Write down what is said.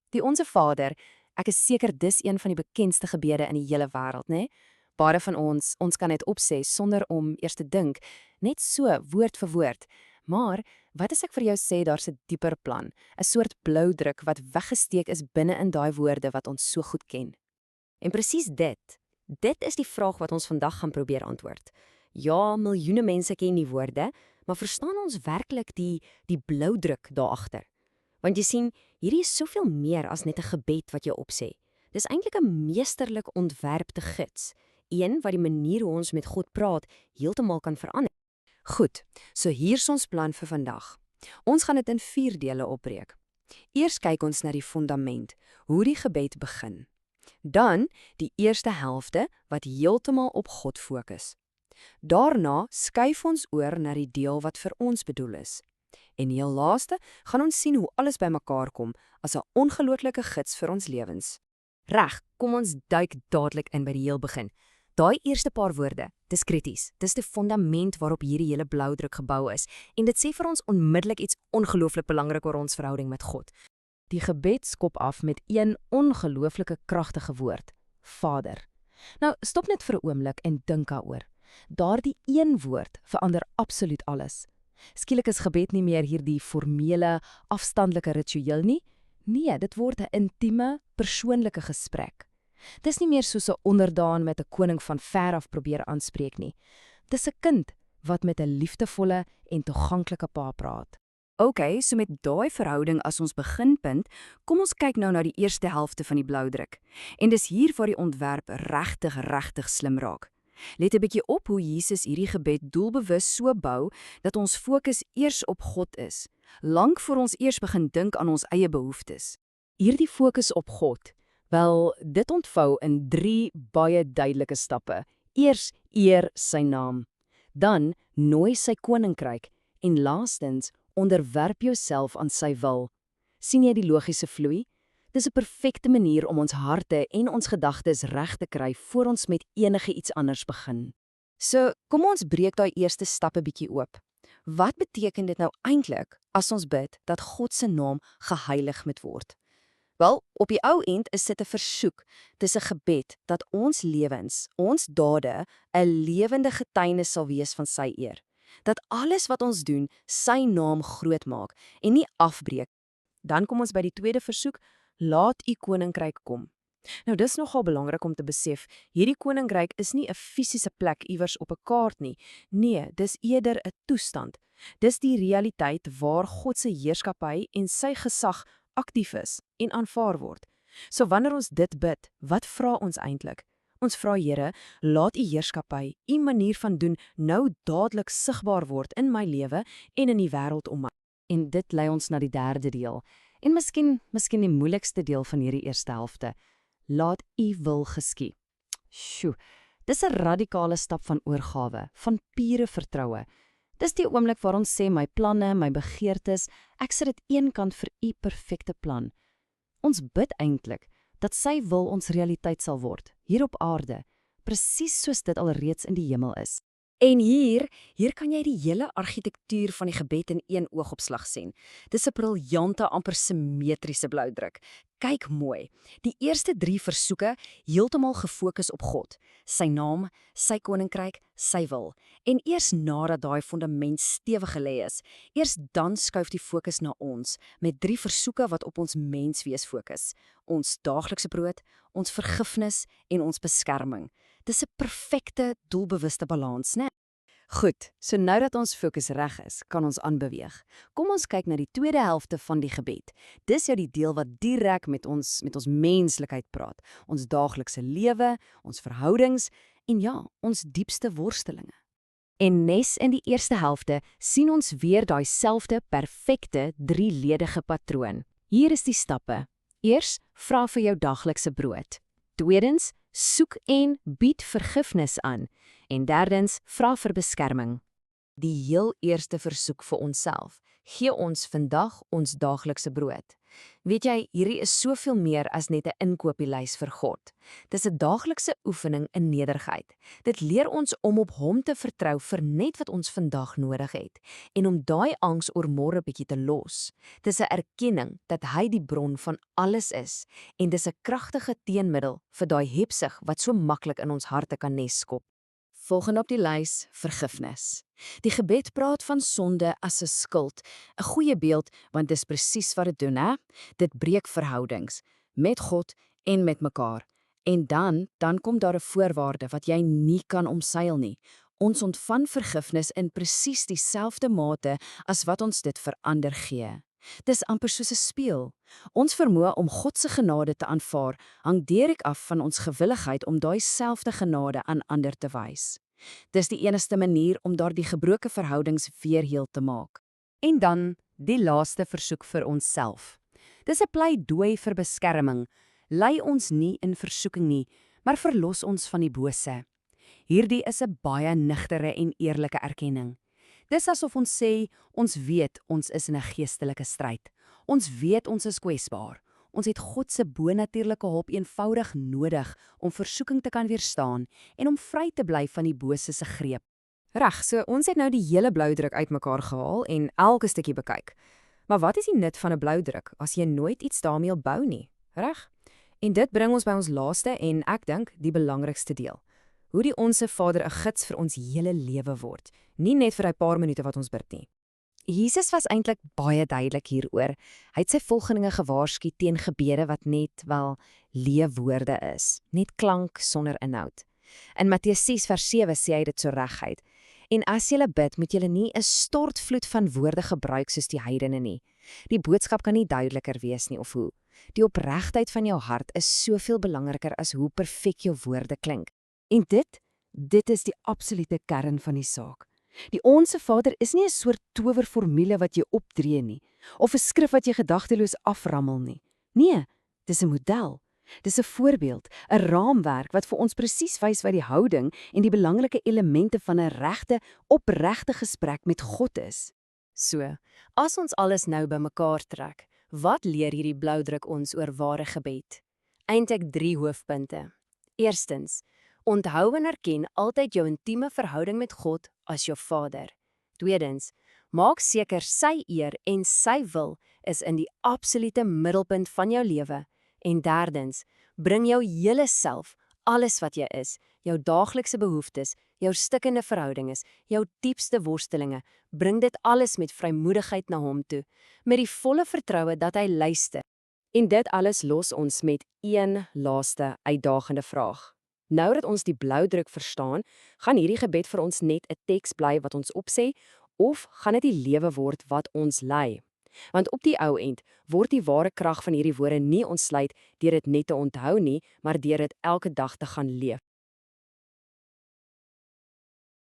Die Onse Vader, ek is seker dis een van die bekendste gebede in die hele wêreld, né? Baie van ons kan dit opsê sonder om eers te dink, net so woord vir woord. Maar wat as ek vir jou sê daar's 'n dieper plan, 'n soort bloudruk wat weggesteek is binne in daai woorde wat ons so goed ken? En presies dit is die vraag wat ons vandag gaan probeer antwoord. Ja, miljoene mense ken die woorde, maar verstaan ons werklik die bloudruk daar agter? Want jy sien, hierdie is soveel meer as net 'n gebed wat jy opsê. Dis eintlik 'n meesterlik ontwerpte gids, een wat die manier hoe ons met God praat heeltemal kan verander. Goed, so hier's ons plan vir vandag. Ons gaan dit in 4 dele opbreek. Eers kyk ons na die fondament, hoe die gebed begin. Dan die eerste helfte wat heeltemal op God fokus. Daarna skuif ons oor na die deel wat vir ons bedoel is. En heel laaste gaan ons sien hoe alles bymekaar kom as 'n ongelooflike gids vir ons lewens. Reg, kom ons duik dadelik in by die heel begin. Daai eerste paar woorde, dis krities. Dis die fondament waarop hierdie hele bloudruk gebou is en dit sê vir ons onmiddellik iets ongelooflik belangrik oor ons verhouding met God. Die gebed skop af met een ongelooflike kragtige woord: Vader. Nou, stop net vir 'n oomblik en dink daaroor. Daardie een woord verander absoluut alles. Skielik is gebed nie meer hierdie formele, afstandelike ritueel nie. Nee, dit word 'n intieme, persoonlike gesprek. Dis nie meer soos 'n onderdaan met 'n koning van ver af probeer aanspreek nie. Dis 'n kind wat met 'n liefdevolle en toeganklike pa praat. OK, so met daai verhouding as ons beginpunt, kom ons kyk nou na die eerste helfte van die bloudruk. En dis hier waar die ontwerp regtig slim raak. Let 'n bietjie op hoe Jesus hierdie gebed doelbewus so bou dat ons fokus eers op God is, lank voor ons eers begin dink aan ons eie behoeftes. Hierdie fokus op God, wel, dit ontvou in 3 baie duidelike stappe. Eers eer sy naam, dan nooi sy koninkryk en laastens onderwerp jouself aan sy wil. Sien jy die logiese vloei? Dis 'n perfekte manier om ons harte en ons gedagtes reg te kry voor ons met enige iets anders begin. So, kom ons breek daai eerste stap 'n bietjie oop. Wat beteken dit nou eintlik as ons bid dat God se naam geheilig moet word? Wel, op die ou end is dit 'n versoek, dis 'n gebed dat ons lewens, ons dade, 'n lewende getuienis sal wees van sy eer. Dat alles wat ons doen, sy naam groot maak en nie afbreek. Dan kom ons by die tweede versoek: laat u koninkryk kom. Nou dis nogal belangrik om te besef, hierdie koninkryk is nie 'n fisiese plek iewers op 'n kaart nie. Nee, dis eerder 'n toestand. Dis die realiteit waar God se heerskappy en sy gesag aktief is en aanvaar word. So wanneer ons dit bid, wat vra ons eintlik? Ons vra Here, laat u heerskappy, u manier van doen nou dadelik sigbaar word in my lewe en in die wêreld om my. En dit lei ons na die derde deel. En miskien die moeilikste deel van hierdie eerste helfte. Laat u wil geskied. Sjoe, dis 'n radikale stap van oorgawe, van pure vertroue. Dis die oomblik waar ons sê my planne, my begeertes, ek sit dit eenkant vir u perfekte plan. Ons bid eintlik dat sy wil ons realiteit sal word, hier op aarde, presies soos dit alreeds in die hemel is. En hier kan jy die hele argitektuur van die gebed in een oogopslag sien. Dis 'n briljante, amper simmetriese bloudruk. Kyk mooi. Die eerste 3 versoeke heeltemal gefokus op God, sy naam, sy koninkryk, sy wil. En eers nadat daai fondament stewig gelê is, eers dan skuif die fokus na ons met 3 versoeke wat op ons menswees fokus. Ons daaglikse brood, ons vergifnis en ons beskerming. Dis 'n perfekte, doelbewuste balans, né? Goed, so nou dat ons fokus reg is, kan ons aanbeweeg. Kom ons kyk na die tweede helfte van die gebed. Dis jou die deel wat direk met ons menslikheid praat, ons daaglikse lewe, ons verhoudings en ja, ons diepste worstelinge. En nes in die eerste helfte sien ons weer daai selfde perfekte 3-ledige patroon. Hier is die stappe. Eers, vra vir jou daaglikse brood. Tweedens, soek en bied vergifnis aan. En derdens, vra vir beskerming. Die heel eerste versoek vir onsself: gee ons vandag ons daaglikse brood. Weet jy, hierdie is soveel meer as net 'n inkopieslys vir God. Dis 'n daaglikse oefening in nederigheid. Dit leer ons om op Hom te vertrou vir net wat ons vandag nodig het en om daai angs oor môre bietjie te los. Dis 'n erkenning dat Hy die bron van alles is en dis 'n kragtige teenmiddel vir daai hebsug wat so maklik in ons harte kan neskop. Volgende op die lys, vergifnis. Die gebed praat van sonde as 'n skuld, 'n goeie beeld want dis presies wat dit doen, hè? Dit breek verhoudings met God en met mekaar. En dan kom daar 'n voorwaarde wat jy nie kan omseil nie. Ons ontvang vergifnis in presies dieselfde mate as wat ons dit vir ander gee. Dis amper soos 'n spieël. Ons vermoë om God se genade te aanvaar hang direk af van ons gewilligheid om daai selfde genade aan ander te wys. Dis die enigste manier om daardie gebroke verhoudings weer heel te maak. En dan die laaste versoek vir onsself. Dis 'n pleidooi vir beskerming. Lei ons nie in versoeking nie, maar verlos ons van die bose. Hierdie is 'n baie nugtere en eerlike erkenning. Dis asof ons sê, ons weet ons is in 'n geestelike stryd. Ons weet ons is kwesbaar. Ons het God se bonatuurlike hulp eenvoudig nodig om versoeking te kan weerstaan en om vry te bly van die bose se greep. Reg, so ons het nou die hele bloudruk uitmekaar gehaal en elke stukkie bekyk. Maar wat is die nut van 'n bloudruk as jy nooit iets daarmee wil bou nie? Reg? En dit bring ons by ons laaste en ek dink die belangrikste deel. Hoe die Onse Vader 'n gids vir ons hele lewe word, nie net vir 'n paar minute wat ons bid nie. Jesus was eintlik baie duidelik hieroor. Hy het sy volgelinge gewaarsku teen gebede wat net wel leefwoorde is, net klank sonder inhoud. In Matteus 6:7 sê hy dit so reguit. En as julle bid, moet julle nie 'n stortvloed van woorde gebruik soos die heidene nie. Die boodskap kan nie duideliker wees nie of hoe. Die opregtheid van jou hart is soveel belangriker as hoe perfek jou woorde klink. En dit is die absolute kern van die saak. Die Onse Vader is nie 'n soort towerformule wat jy opdree nie, of 'n skrif wat jy gedagteloos aframmel nie. Nee, dis 'n model. Dis 'n voorbeeld, 'n raamwerk wat vir ons presies wys wat die houding en die belangrike elemente van 'n opregte gesprek met God is. So, as ons alles nou bymekaar trek, wat leer hierdie bloudruk ons oor ware gebed? Eintlik 3 hoofpunte. Eerstens, onthou en erken altyd jou intieme verhouding met God as jou Vader. Tweedens, maak seker sy eer en sy wil is in die absolute middelpunt van jou lewe. En derdens, bring jou hele self, alles wat jy is, jou daaglikse behoeftes, jou stikkende verhoudinge, jou diepste worstelinge, bring dit alles met vrymoedigheid na hom toe, met die volle vertroue dat hy luister. En dit alles los ons met een laaste uitdagende vraag. Nou dat ons die bloudruk verstaan, gaan hierdie gebed vir ons net 'n teks bly wat ons opsê, of gaan dit die lewe word wat ons lei? Want op die ou end word die ware krag van hierdie woorde nie ontsluit deur dit net te onthou nie, maar deur dit elke dag te gaan leef.